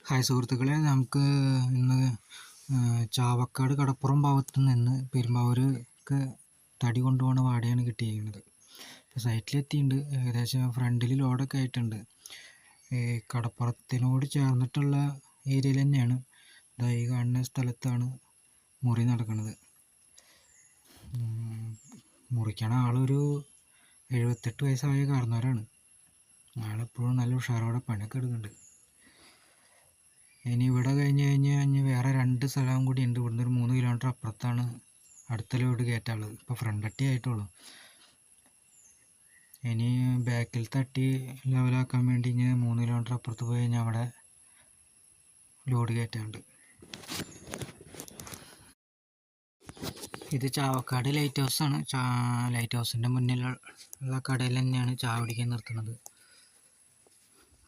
Hi സുഹൃത്തുക്കളെ, നമുക്ക് ഇന്ന് ചാവക്കാട് കടപ്പുറം ഭാഗത്ത് നിന്ന് പെരുമ്പാവൂർക്ക് തടി കൊണ്ടുപോകുന്ന വാടകയാണ് കിട്ടിയിരിക്കുന്നത്. ഇപ്പോൾ സൈറ്റിലെത്തിയിട്ടുണ്ട്. ഏകദേശം ഫ്രണ്ടിൽ ലോഡൊക്കെ ആയിട്ടുണ്ട്. ഈ കടപ്പുറത്തിനോട് ചേർന്നിട്ടുള്ള ഏരിയയിൽ തന്നെയാണ്. ഈ കാണുന്ന സ്ഥലത്താണ് മുറി നടക്കുന്നത്. മുറിക്കണ ആളൊരു 78 വയസ്സായ കാരണവരാണ്. ആളെപ്പോഴും നല്ല ഉഷാറോടെ പണിയൊക്കെ എടുക്കുന്നുണ്ട്. ഇനി ഇവിടെ കഴിഞ്ഞ് കഴിഞ്ഞ് വേറെ 2 സ്ഥലവും കൂടി ഉണ്ട്. ഇവിടുന്ന് ഒരു 3 കിലോമീറ്റർ അപ്പുറത്താണ് അടുത്ത ലോഡ് കയറ്റാനുള്ളത്. ഇപ്പോൾ ഫ്രണ്ട് അട്ടി ആയിട്ടുള്ളൂ. ഇനി ബാക്കിൽ തട്ടി ലെവലാക്കാൻ വേണ്ടി ഇനി 3 കിലോമീറ്റർ അപ്പുറത്ത് പോയി കഴിഞ്ഞാൽ അവിടെ ലോഡ് കയറ്റാനുണ്ട്. ഇത് ചാവക്കാട് ലൈറ്റ് ഹൗസാണ്. ലൈറ്റ് ഹൗസിൻ്റെ മുന്നിലുള്ള കടയിൽ തന്നെയാണ് ചായ കുടിക്കാൻ നിർത്തുന്നത്.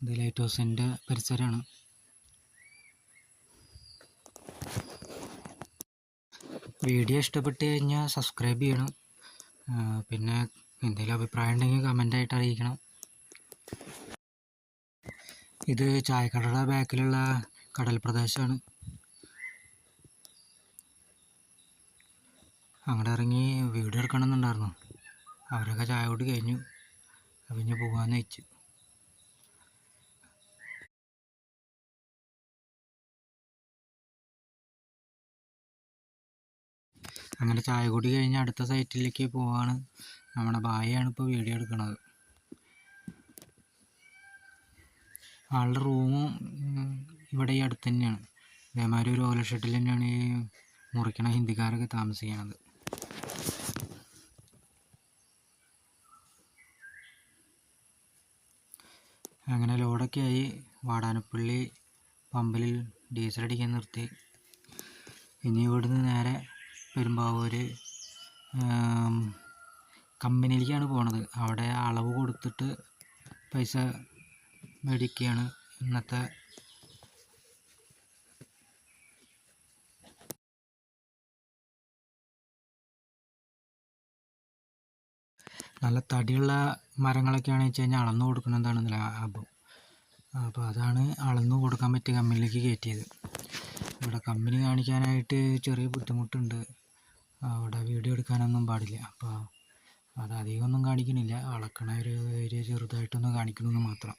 ഇത് ലൈറ്റ് ഹൗസിൻ്റെ പരിസരമാണ്. വീഡിയോ ഇഷ്ടപ്പെട്ട് കഴിഞ്ഞാൽ സബ്സ്ക്രൈബ് ചെയ്യണം. പിന്നെ എന്തെങ്കിലും അഭിപ്രായം ഉണ്ടെങ്കിൽ കമൻ്റായിട്ട് അറിയിക്കണം. ഇത് ചായക്കടയുടെ ബാക്കിലുള്ള കടൽ പ്രദേശമാണ്. അങ്ങോട്ട് ഇറങ്ങി വീഡിയോ എടുക്കണമെന്നുണ്ടായിരുന്നു. അവരൊക്കെ ചായ കൂടി കഴിഞ്ഞു. പിന്നെ പോകാമെന്ന് വെച്ചു. അങ്ങനെ ചായ കൂടി കഴിഞ്ഞ് അടുത്ത സൈറ്റിലേക്ക് പോവാണ്. നമ്മുടെ ഭായിയാണ് ഇപ്പോൾ വീഡിയോ എടുക്കുന്നത്. ആളുടെ റൂമും ഇവിടെ ഈ അടുത്ത് തന്നെയാണ്. അതേമാതിരി ഒരു ഓല ഷെഡിൽ തന്നെയാണ് ഈ മുറിക്കണ ഹിന്ദിക്കാരൊക്കെ താമസിക്കുന്നത്. അങ്ങനെ ലോഡൊക്കെ ആയി. വാടാനപ്പള്ളി പമ്പിൽ ഡീസൽ അടിക്കാൻ നിർത്തി. ഇനി ഇവിടുന്ന് നേരെ പെരുമ്പാവൂർ കമ്പനിയിലേക്കാണ് പോണത്. അവിടെ അളവ് കൊടുത്തിട്ട് പൈസ മേടിക്കുകയാണ് ഇന്നത്തെ നല്ല തടിയുള്ള മരങ്ങളൊക്കെയാണെന്ന് വെച്ച് കഴിഞ്ഞാൽ അളന്നു കൊടുക്കുന്നതാണ് ലാഭം. അപ്പോൾ അതാണ് അളന്നു കൊടുക്കാൻ പറ്റിയ കമ്പനിയിലേക്ക് കയറ്റിയത്. ഇവിടെ കമ്പനി കാണിക്കാനായിട്ട് ചെറിയ ബുദ്ധിമുട്ടുണ്ട്. അവിടെ വീഡിയോ എടുക്കാനൊന്നും പാടില്ല. അപ്പോൾ അത് അധികമൊന്നും കാണിക്കണില്ല. അളക്കണ ഒരു ഏരിയ ചെറുതായിട്ടൊന്ന് കാണിക്കണമെന്ന് മാത്രം.